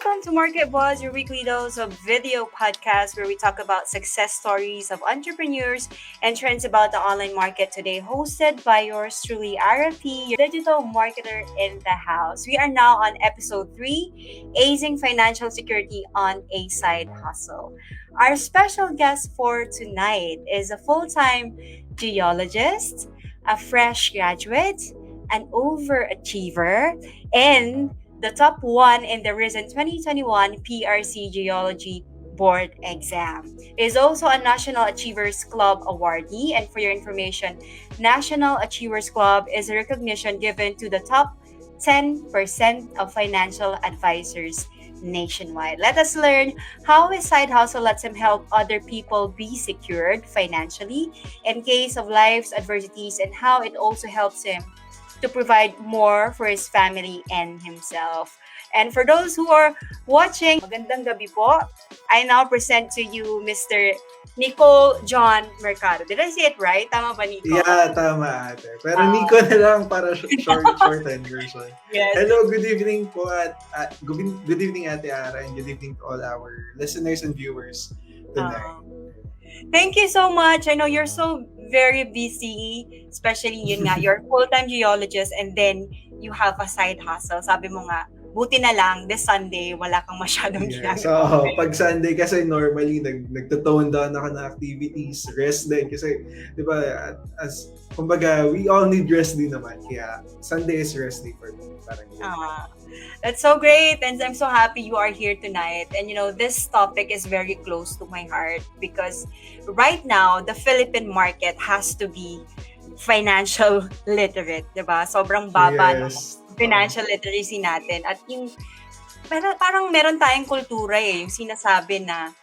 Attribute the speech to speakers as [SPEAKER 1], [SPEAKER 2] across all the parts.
[SPEAKER 1] Welcome to Market Buzz, your weekly dose of video podcast where we talk about success stories of entrepreneurs and trends about the online market today, hosted by yours truly, RFP, your digital marketer in the house. We are now on episode 3, Acing Financial Security on a Side Hustle. Our special guest for tonight is a full-time geologist, a fresh graduate, an overachiever, and the top one in the recent 2021 PRC Geology Board Exam. Is also a National Achievers Club awardee, and for your information, National Achievers Club is a recognition given to the top 10% of financial advisors nationwide. Let us learn how his side hustle lets him help other people be secured financially in case of life's adversities, and how it also helps him to provide more for his family and himself. And for those who are watching, magandang gabi po. I now present to you Mr. Nico John Mercado. Did I say it right? Tama ba, Nico?
[SPEAKER 2] Yeah, tama ate. Pero Nico na lang para shortened version.
[SPEAKER 1] Yes.
[SPEAKER 2] Hello, good evening po good evening Ate Ara, and good evening to all our listeners and viewers tonight.
[SPEAKER 1] Thank you so much. I know you're so very busy, especially yun nga, you're a full-time geologist and then you have a side hustle. Sabi mo nga, buti na lang this Sunday wala kang masyadong ginagawa.
[SPEAKER 2] So, pag Sunday kasi normally nagtotone down ako ng activities, rest din kasi 'di ba, as kumbaga we all need rest din naman. Kaya Sunday is rest day for me. Parang
[SPEAKER 1] that's so great, and I'm so happy you are here tonight. And you know, this topic is very close to my heart because right now the Philippine market has to be financial literate, 'di ba? Sobrang baba ng financial literacy natin, at yung parang meron tayong kultura yung sinasabi na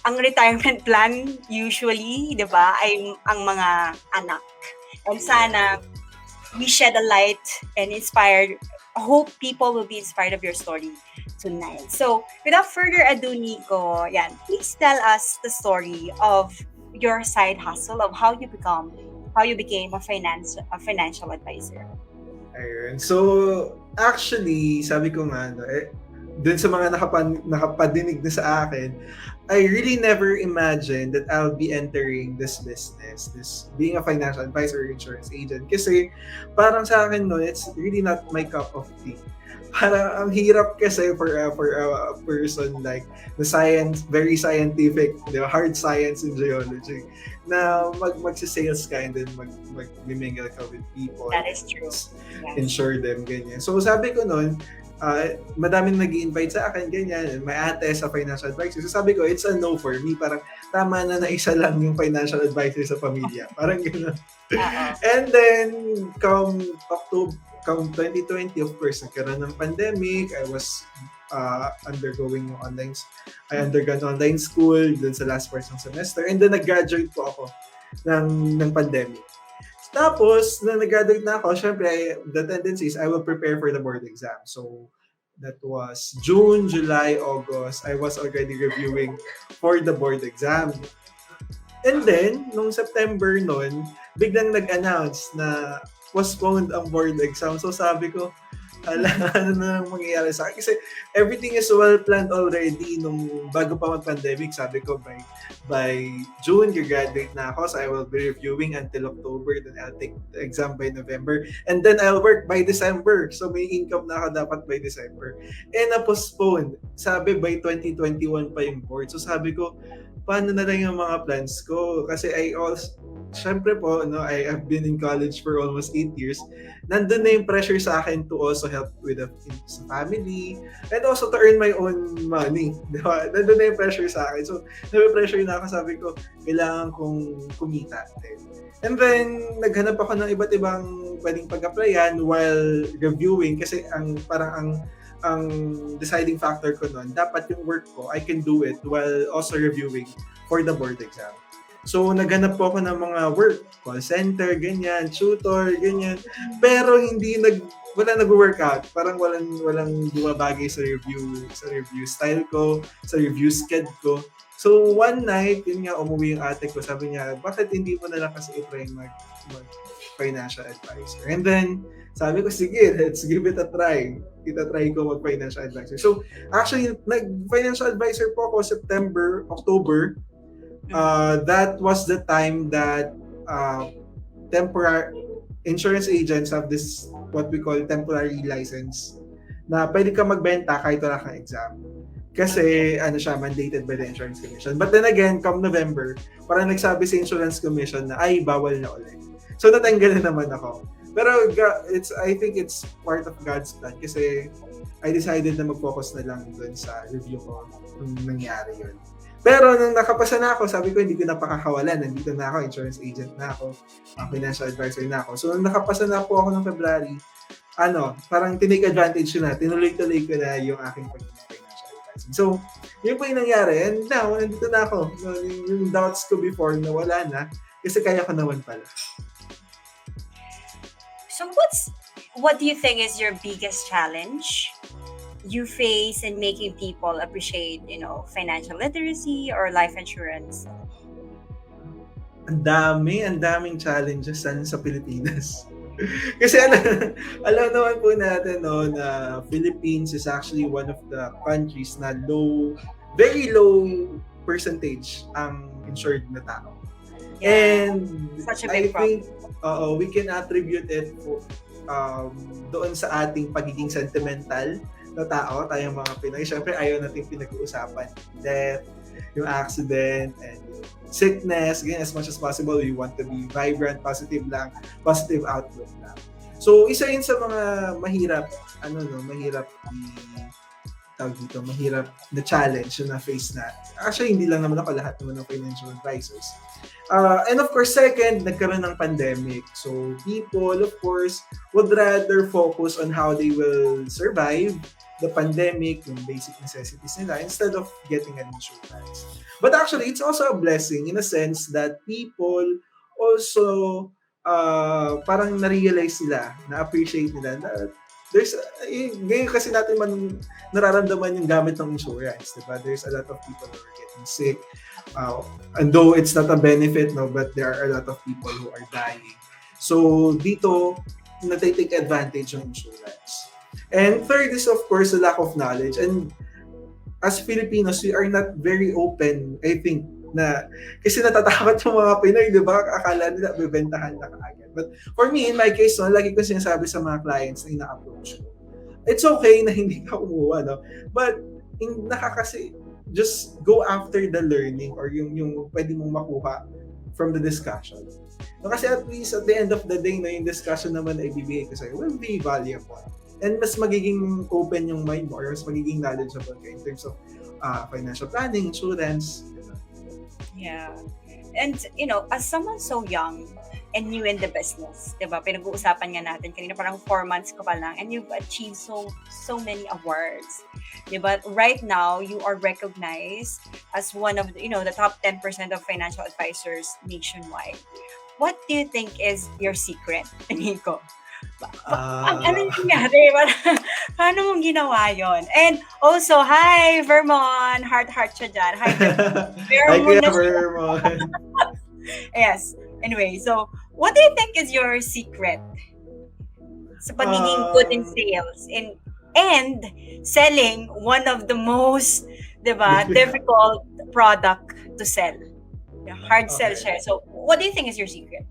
[SPEAKER 1] ang retirement plan usually, 'di ba, ay ang mga anak. And sana we shed a light and hope people will be inspired of your story tonight. So, without further ado, Nico, please tell us the story of your side hustle, of how you became a financial advisor.
[SPEAKER 2] Ayun. So, actually, sabi ko nga, dun sa mga nakapadinig na sa akin, I really never imagined that I'll be entering this business, this being a financial advisor or insurance agent. Kasi parang sa akin it's really not my cup of tea. Parang ang hirap kasi for a person like the science, very scientific, hard science in geology, na magsi-sales ka and then mag-mingle ka with people.
[SPEAKER 1] That is true.
[SPEAKER 2] Insure them, ganyan. So sabi ko noon, madaming nag-i-invite sa akin, ganyan, may ate sa financial advisor. So sabi ko, it's a no for me. Parang tama na isa lang yung financial advisor sa pamilya. Parang gano'n. And then, come 2020, of course, nagkaroon ng pandemic. I was undergone online school dun sa last part ng semester. And then, nag-graduate po ako ng pandemic. Tapos, na nag-graduate na ako, syempre, the tendency is I will prepare for the board exam. So, that was June, July, August. I was already reviewing for the board exam. And then, nung September nun, biglang nag-announce na postponed ang board exam. So, sabi ko, ano na mangyayari sa akin? Kasi everything is well planned already nung bago pa mag-pandemic. Sabi ko, by June, graduate na ako. So I will be reviewing until October. Then I'll take the exam by November. And then I'll work by December. So may income na ako dapat by December. And na-postpone. Sabi, by 2021 pa yung board. So sabi ko, paano na lang yung mga plans ko? Kasi syempre po, I have been in college for almost 8 years. Nandun na yung pressure sa akin to also help with the family and also to earn my own money. Diba? Nandun na yung pressure sa akin. So, nape-pressure na ako. Sabi ko, kailangan kong kumita. And then, naghanap ako ng iba't ibang pwedeng pag-applyan while reviewing kasi ang deciding factor ko nun, dapat yung work ko, I can do it while also reviewing for the board exam. So, naghanap po ako ng mga work, call center, ganyan, tutor, ganyan. Pero wala nag-workout. Parang walang bumabagay sa review style ko, sa review schedule ko. So, one night, yun nga, umuwi yung ate ko. Sabi niya, bakit hindi mo na lang kasi i-try mag-financial advisor? And then, sabi ko, sige, let's give it a try. Ita-try ko mag-financial advisor. So, actually, nag-financial advisor po ako September, October. That was the time that temporary insurance agents have this, what we call temporary license, na pwede ka magbenta kahit wala kang exam. Kasi ano siya, mandated by the Insurance Commission. But then again, come November, parang nagsabi sa Insurance Commission na ay, bawal na ulit. So natanggal na naman ako. Pero I think it's part of God's plan kasi I decided na mag-focus na lang dun sa review ko nung nangyari yun. Pero nung nakapasa na ako, sabi ko hindi ko na pakakawalan. Nandito na ako, insurance agent na ako, financial advisor na ako. So nung nakapasa na po ako ng February, parang tinake advantage ko na, tinuloy-tuloy ko na yung aking pag-financial advising. So, yun po yung nangyari. And now, nandito na ako. So, yung doubts ko before na wala na, kasi kaya ko naman pala.
[SPEAKER 1] So what do you think is your biggest challenge you face in making people appreciate, financial literacy or life insurance?
[SPEAKER 2] Ang daming challenges sa Pilipinas. Kasi alam naman po natin na Philippines is actually one of the countries na very low percentage ang insured na tao.
[SPEAKER 1] Yeah,
[SPEAKER 2] and
[SPEAKER 1] such a big
[SPEAKER 2] I think we can attribute it doon sa ating pagiging sentimental na tao, tayong mga Pinoy. Siyempre, ayaw natin pinag-uusapan death, yung accident, and sickness. Again, as much as possible, we want to be vibrant, positive outlook lang. So, isa yun sa mga mahirap na challenge na face na. Actually, hindi lang naman ako, lahat naman ng financial advisors. And of course, second, nagkaroon ng pandemic. So, people, of course, would rather focus on how they will survive the pandemic, yung basic necessities nila, instead of getting an insurance. But actually, it's also a blessing in a sense that people also parang na-realize nila, na-appreciate nila na there's, ngayon kasi natin nararamdaman yung gamit ng insurance, diba? There's a lot of people who are getting sick. And though it's not a benefit, but there are a lot of people who are dying. So, dito, natitake advantage ng insurance. And third is, of course, the lack of knowledge. And as Filipinos, we are not very open, I think, kasi natatakot yung mga Pinoy, di ba? Akala nila, bibentahan na kaagad. But for me, in my case, lagi ko sinasabi sa mga clients na ina-approach ko, it's okay na hindi ka kumuha, but nakakasi, just go after the learning or yung pwede mong makuha from the discussion. Kasi at least at the end of the day, yung discussion naman na ibibigay ko sa'yo will be valuable. And mas magiging open yung mind mo or mas magiging knowledgeable ka in terms of financial planning, insurance.
[SPEAKER 1] Yeah. And, as someone so young and new in the business, diba? Pinag-uusapan nga natin kanina, parang 4 months ko pa lang and you've achieved so many awards. Diba? Right now, you are recognized as one of the top 10% of financial advisors nationwide. What do you think is your secret, Nico? Ano yung nangyari? Paano mong ginawa yon? And also, hi, Vermon! Heart siya dyan. Hi,
[SPEAKER 2] Vermon. Hi, Vermon.
[SPEAKER 1] Yes. Anyway, so, what do you think is your secret sa pagiging good in sales and selling one of the most, difficult product to sell? Hard sell siya. So, what do you think is your secret?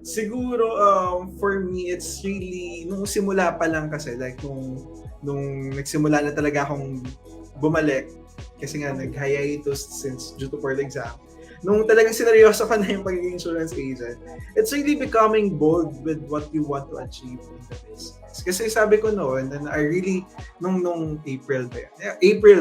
[SPEAKER 2] Siguro, for me, it's really, nung simula pa lang kasi, like, nung nagsimula na talaga akong bumalik, kasi nga, nag-hiatus since due to board exam, nung talagang sineryoso ka na yung pagiging insurance agent, it's really becoming bold with what you want to achieve in the business. Kasi sabi ko noon, and I really, nung April,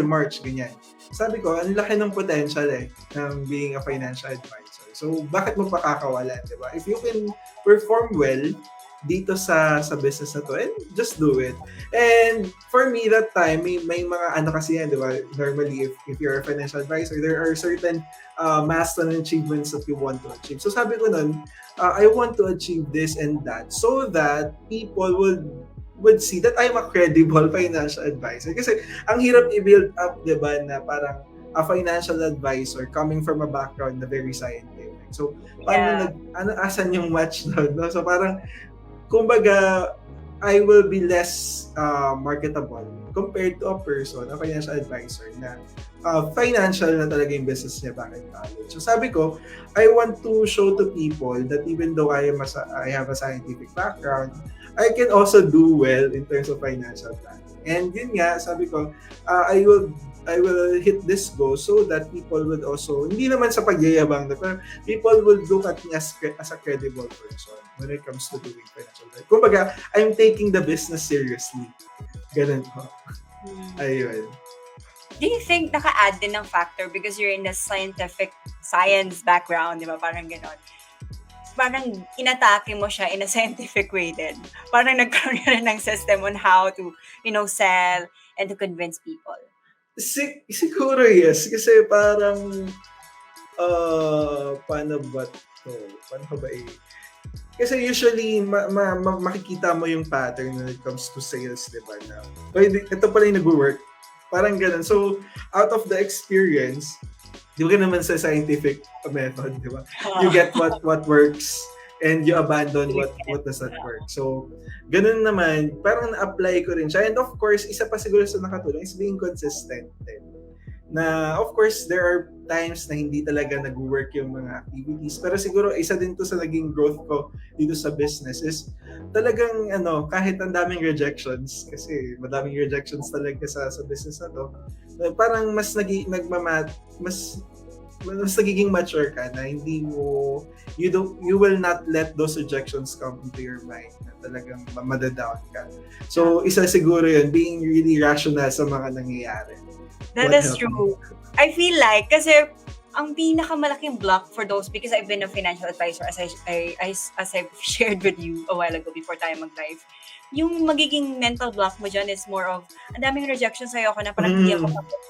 [SPEAKER 2] March, ganyan, sabi ko, ang laki ng potential ng being a financial advisor. So, bakit mo pakakawalan, di ba? If you can perform well dito sa business na to, and just do it. And for me, that time, may mga kasi yan, di ba? Normally, if you're a financial advisor, there are certain milestone achievements that you want to achieve. So, sabi ko nun, I want to achieve this and that so that people would see that I'm a credible financial advisor. Kasi, ang hirap i-build up, di ba, na parang a financial advisor coming from a background na very scientific. So,
[SPEAKER 1] Yeah.
[SPEAKER 2] asan yung match doon? No? So, parang, kumbaga, I will be less marketable compared to a financial advisor na financial na talaga yung business niya back in college. So sabi ko, I want to show to people that even though I have a scientific background, I can also do well in terms of financial planning. And yun nga, sabi ko, I will hit this goal so that people would also, hindi naman sa pagyayabang, pero people will look at me as a credible person when it comes to doing financial planning. Kumbaga, I'm taking the business seriously. Ganun po. Ayun.
[SPEAKER 1] Do you think naka-add din ng factor because you're in a science background, di ba? Parang gano'n. Parang inatake mo siya in a scientific way din. Parang nagkaroon ka rin ng system on how to, sell and to convince people.
[SPEAKER 2] Siguro yes. Kasi parang, paano ba kasi usually, makikita mo yung pattern when it comes to sales, di ba? Na, ito pala yung nag-work. Parang ganun. So, out of the experience, di ba naman sa scientific method, di ba? You get what works and you abandon what does not work. So, ganun naman, parang na-apply ko rin siya. And of course, isa pa siguro sa nakatulong is being consistent din. Na of course, there are times na hindi talaga nag-work yung mga activities. Pero siguro, isa din to sa naging growth ko dito sa business is talagang kahit ang daming rejections, kasi madaming rejections talaga sa business na to, parang mas nagiging mature ka na hindi mo, you will not let those rejections come into your mind na talagang madadown ka. So, isa siguro yun, being really rational sa mga nangyayari.
[SPEAKER 1] That is true. I feel like, kasi ang pinakamalaking block for those, because I've been a financial advisor as I've shared with you a while ago before tayo mag-live, yung magiging mental block mo dyan is more of, ang daming rejection sa'yo ako na parang hindi ako kapatid.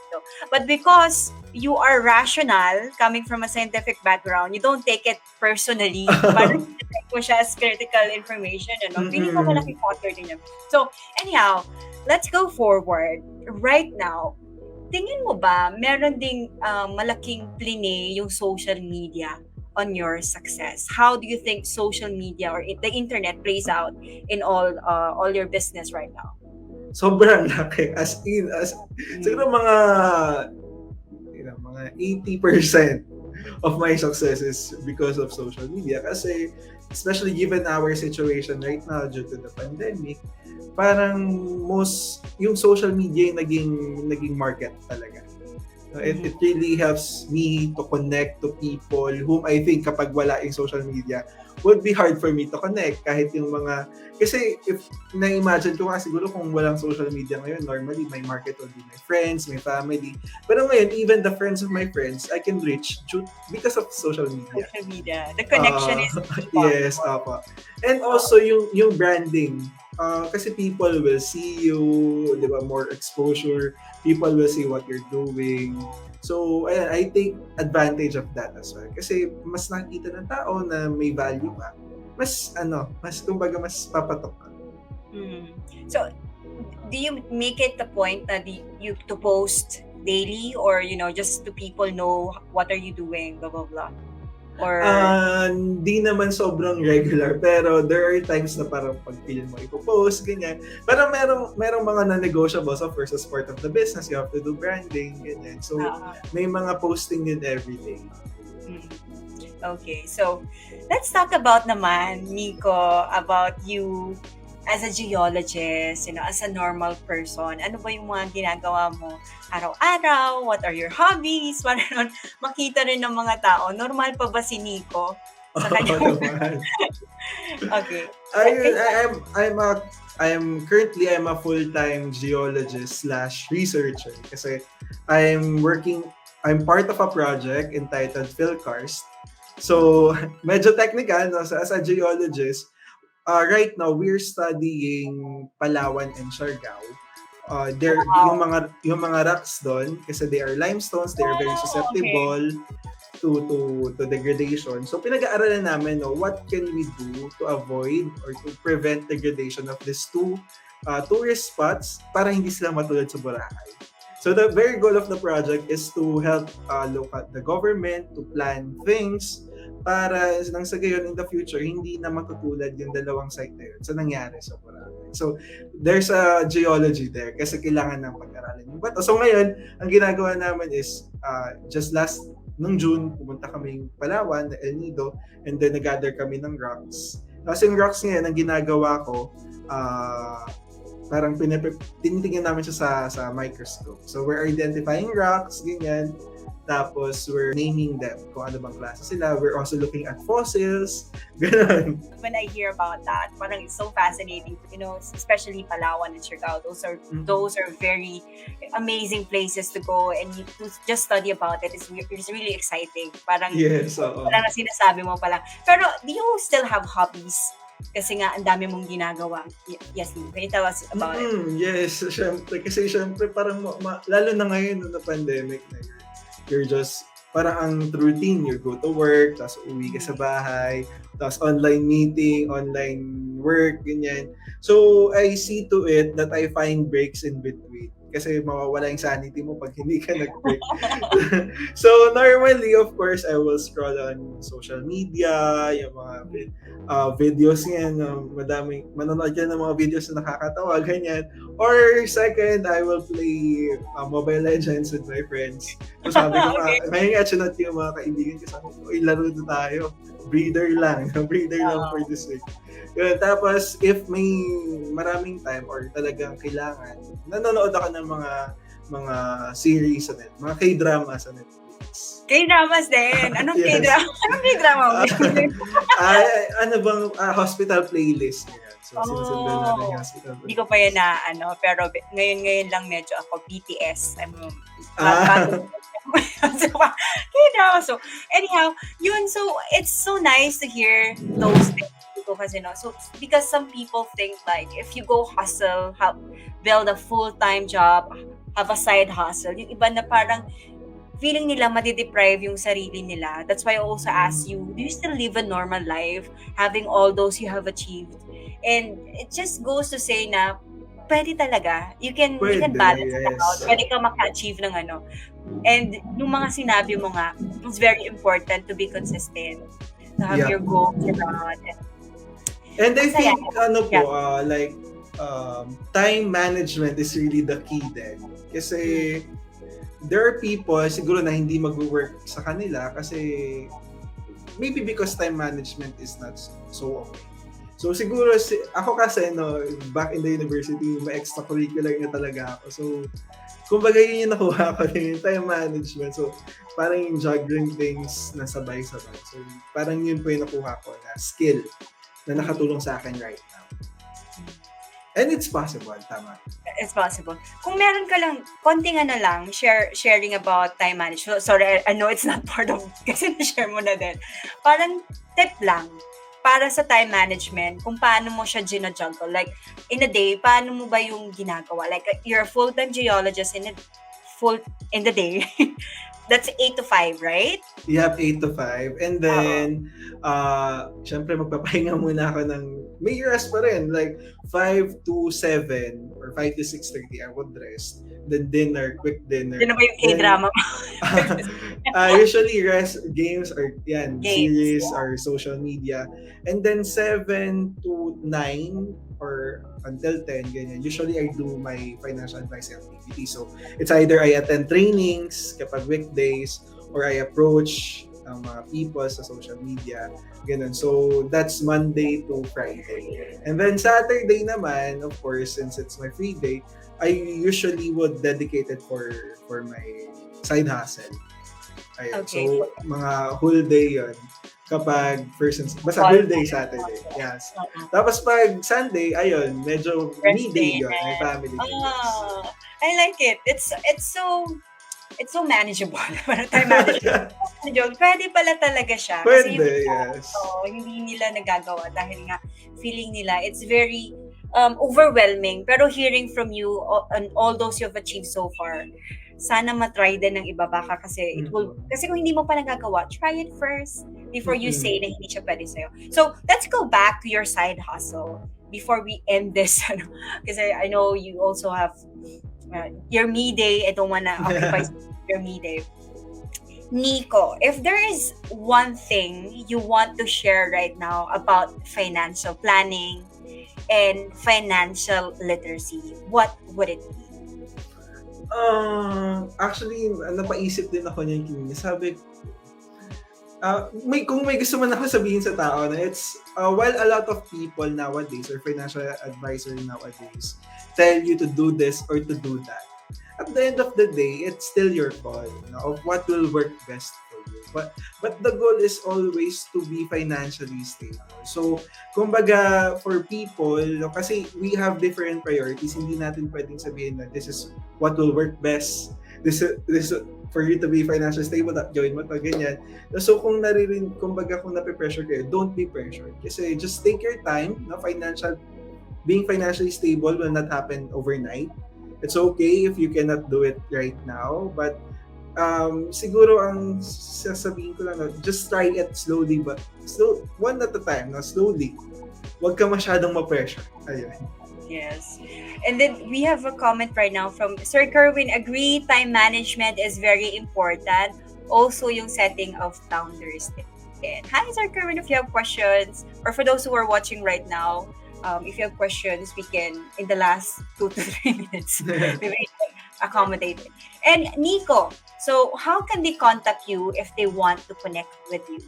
[SPEAKER 1] But because you are rational, coming from a scientific background, you don't take it personally. Parang take mo siya as critical information. Pinakamalaking factor din yun. So, anyhow, let's go forward. Right now, tingin mo ba, meron ding malaking play yung social media on your success? How do you think social media or the internet plays out in all your business right now?
[SPEAKER 2] Sobrang laki. Siguro mga 80% of my success is because of social media. Kasi, especially given our situation right now due to the pandemic, parang yung social media yung naging market talaga. It really helps me to connect to people whom I think kapag wala yung social media would be hard for me to connect. Kahit yung kasi if na-imagine ko siguro kung walang social media ngayon, normally my market would be my friends, my family. Pero ngayon, even the friends of my friends, I can reach because of social media.
[SPEAKER 1] Social media. The connection is important.
[SPEAKER 2] Yes, apa. And also yung branding. Kasi people will see you, di ba, more exposure. People will see what you're doing. So, I take advantage of that as well. Kasi mas nakita ng tao na may value ka. Mas kumbaga, mas papatok ka.
[SPEAKER 1] So, do you make it the point na you to post daily or, just to people know what are you doing, blah, blah, blah? Or
[SPEAKER 2] hindi naman sobrang regular, pero there are times na parang pag feel mo ipopost, ganyan. Pero merong mga non-negotiables. Of course, as part of the business, you have to do branding, ganyan. So, may mga posting din every day.
[SPEAKER 1] Okay, so let's talk about naman, Nico, about you as a geologist, as a normal person. Ano ba yung mga ginagawa mo araw-araw? What are your hobbies? Para makita rin ng mga tao, normal pa ba si Nico? Sa kanya? Okay.
[SPEAKER 2] I'm currently a full-time geologist / researcher kasi I'm part of a project entitled PhilCarst. So, medyo technical, no? So, as a geologist, right now we're studying Palawan and Siargao. Yung mga rocks doon kasi they are limestones, they are very susceptible to degradation. So pinag-aaralan namin what can we do to avoid or to prevent degradation of these two tourist spots para hindi sila matulad sa Boracay. So the very goal of the project is to help the government to plan things para nang sa gayon in the future, hindi na matutulad yung dalawang site na yun sa nangyari sa Boracay. So there's a geology there kasi kailangan ng pag-aralan yung bato. So ngayon, ang ginagawa namin is just nung June, pumunta kaming Palawan, El Nido, and then nag-gather kami ng rocks. Tapos yung rocks ngayon, ang ginagawa ko, parang tinitingnan namin siya sa microscope. So we're identifying rocks, ganyan. Tapos we're naming them kung ano bang klase sila. We're also looking at fossils, ganun.
[SPEAKER 1] When I hear about that, parang it's so fascinating, especially Palawan and Siargao. Those are very amazing places to go, and to just study about it is really exciting. Parang
[SPEAKER 2] yes,
[SPEAKER 1] parang sinasabi mo pala. Pero do you still have hobbies? Kasi nga, ang dami mong ginagawa. Yes, can you tell us about it?
[SPEAKER 2] Yes, syempre. Kasi syempre, parang lalo na ngayon na pandemic na you're just, parang ang routine, you go to work, tapos uwi ka sa bahay, tapos online meeting, online work, ganyan. So, I see to it that I find breaks in between. Kasi mawawala yung sanity mo pag hindi ka nag-break. So, normally, of course, I will scroll on social media, yung mga videos yan, madaming, manonood yan ng mga videos na nakakatawa, ganyan. Or second, I will play Mobile Legends with my friends. So, sabi ko, ngayon nga, chinat yung mga kaibigan ko, sabi ko, laro na tayo. Breather lang for this week. Yun, tapos, if may maraming time or talagang kailangan, nanonood ako ng mga series sa Netflix, mga K-drama sa Netflix.
[SPEAKER 1] K-dramas din? Anong yes. K-drama? Anong K-drama mo?
[SPEAKER 2] Ano bang hospital playlist? So, sinusundan natin yung hospital playlist.
[SPEAKER 1] Hindi ko pa yan pero ngayon lang medyo ako BTS. K-drama. So, anyhow, yun, so, it's so nice to hear those things. Kasi so because some people think like if you go hustle, build a full-time job, have a side hustle, yung iba na parang feeling nila madideprive yung sarili nila. That's why I also ask you, do you still live a normal life having all those you have achieved? And it just goes to say na pwede talaga. You can balance it out. Pwede ka maka-achieve ng ano. And yung mga sinabi mo nga, it's very important to be consistent. To have your goals around.
[SPEAKER 2] And I think, time management is really the key then. Kasi there are people, siguro na hindi mag-work sa kanila kasi maybe because time management is not so okay. So siguro, ako kasi, back in the university, may extracurricular na talaga ako. So, kumbaga yun yung nakuha ko yung time management. So, parang yung juggling things na sabay-sabay. So, parang yun po yung nakuha ko na skill na nakatulong sa akin right now. And it's possible, tama.
[SPEAKER 1] It's possible. Kung meron ka lang, konting sharing about time management. Sorry, I know it's not part of, kasi na-share mo na din. Parang tip lang para sa time management, kung paano mo siya gina-juggle. Like, in a day, paano mo ba yung ginagawa? Like, you're a full-time geologist in the day. That's 8 to 5, right?
[SPEAKER 2] Yep, 8 to 5. And then, syempre magpapahinga muna ako ng, may rest pa rin, like 5 to 7 or 5 to 6:30, I would rest. Then dinner, quick dinner.
[SPEAKER 1] Yun na ba yung K-drama?
[SPEAKER 2] Usually rest, games or series or social media. And then 7 to 9 or until 10, ganyan. Usually, I do my financial advice activity. So, it's either I attend trainings kapag weekdays or I approach mga people sa social media. Ganun. So, that's Monday to Friday. And then Saturday naman, of course, since it's my free day, I usually would dedicate it for my side hustle. Ayun. Okay. So, mga whole day yon kapag whole day Saturday. Yes. Tapos pag Sunday, ayun, medyo me-day yun. May family days.
[SPEAKER 1] I like it. It's so manageable. Time management. Pwede pala talaga siya.
[SPEAKER 2] Pwede, yes.
[SPEAKER 1] Hindi nila nagagawa dahil nga feeling nila it's very overwhelming. Pero hearing from you on all those you've achieved so far, sana matry din ng iba baka kasi it will, kasi kung hindi mo pa nagagawa, try it first before you say na hindi siya pwede sa'yo. So, let's go back to your side hustle before we end this. Kasi I know you also have your me day. I don't wanna occupy your me day. Nico, if there is one thing you want to share right now about financial planning and financial literacy, what would it be?
[SPEAKER 2] Actually, napaisip din ako niyan kanina. Sabi, kung may gusto man ako sabihin sa tao na it's, while a lot of people nowadays or financial advisor nowadays tell you to do this or to do that, at the end of the day, it's still your call, of what will work best for you. But the goal is always to be financially stable. So, kumbaga, for people, kasi we have different priorities, hindi natin pwedeng sabihin na this is what will work best. This for you to be financially stable, gawin mo to, ganyan. So, kung kumbaga, kung nape-pressure kayo, don't be pressured. Kasi just take your time, being financially stable will not happen overnight. It's okay if you cannot do it right now, but siguro ang sasabihin ko lang, just try it slowly, but one at a time, slowly. Huwag ka masyadong ma-pressure. Ayun.
[SPEAKER 1] Yes. And then we have a comment right now from Sir Kerwin. Agree, time management is very important. Also, yung setting of boundaries. Hi, Sir Kerwin, if you have questions, or for those who are watching right now, if you have questions, we can, in the last 2 to 3 minutes, we will accommodate it. And Nico, so how can they contact you if they want to connect with you?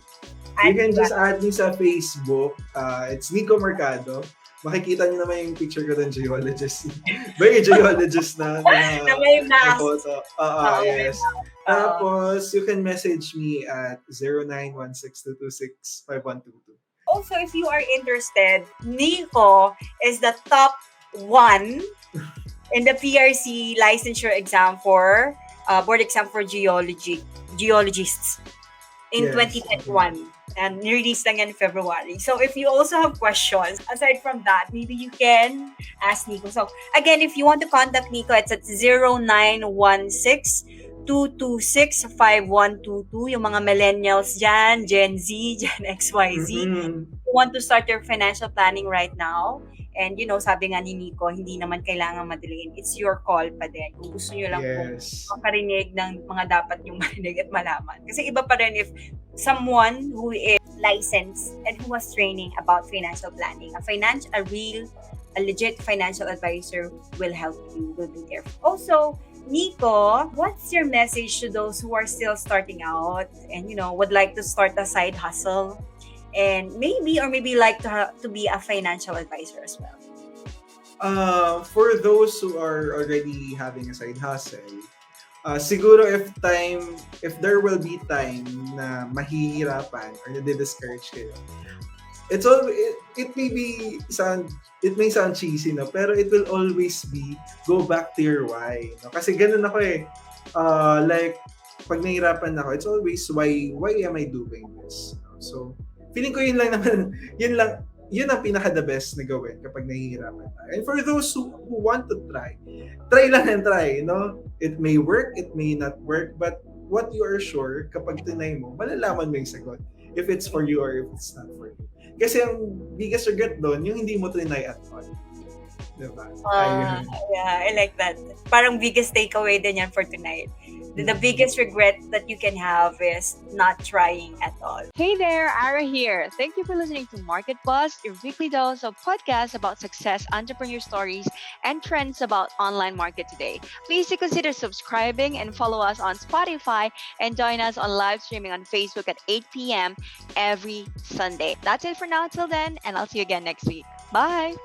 [SPEAKER 2] You can just add me sa Facebook. It's Nico Mercado. Makikita niyo naman yung picture ko ng geologist. Very geologist na
[SPEAKER 1] may mask.
[SPEAKER 2] Photo. Yes. Tapos, you can message me at 0916-226-5122.
[SPEAKER 1] Also, if you are interested, Nico is the top 1 in the PRC licensure exam for board exam for geologists in 2021. And released lang yan in February. So if you also have questions, aside from that, maybe you can ask Nico. So again, if you want to contact Nico, it's at 0916-226-5122. Yung mga millennials dyan, Gen Z, Gen XYZ. You want to start your financial planning right now. And sabi nga ni Nico, hindi naman kailangan madaliin. It's your call pa din. Kung gusto nyo lang kung makarinig ng mga dapat nyong marinig at malaman. Kasi iba pa rin if someone who is licensed and who has training about financial planning, a legit financial advisor will help you, will be there. Also, Nico, what's your message to those who are still starting out and would like to start a side hustle? And maybe like to be a financial advisor as well.
[SPEAKER 2] For those who are already having a side hustle, siguro if there will be time na mahihirapan or na-discourage kayo, it may sound cheesy, no? Pero it will always be go back to your why, no? Kasi ganun ako like pag nahihirapan ako, it's always why am I doing this? So feeling ko yun ang pinaka the best na gawin kapag nahihirapan tayo. And for those who want to try lang and try, It may work, it may not work, but what you are sure, kapag tinay mo, malalaman mo yung sagot. If it's for you or if it's not for you. Kasi ang biggest regret doon, yung hindi mo tinay at all. Diba?
[SPEAKER 1] Yeah, I like that. Parang biggest takeaway din yan for tonight. The biggest regret that you can have is not trying at all.
[SPEAKER 3] Hey there, Ara here. Thank you for listening to Market Buzz, your weekly dose of podcasts about success, entrepreneur stories, and trends about online market today. Please consider subscribing and follow us on Spotify and join us on live streaming on Facebook at 8 p.m. every Sunday. That's it for now. Till then, and I'll see you again next week. Bye!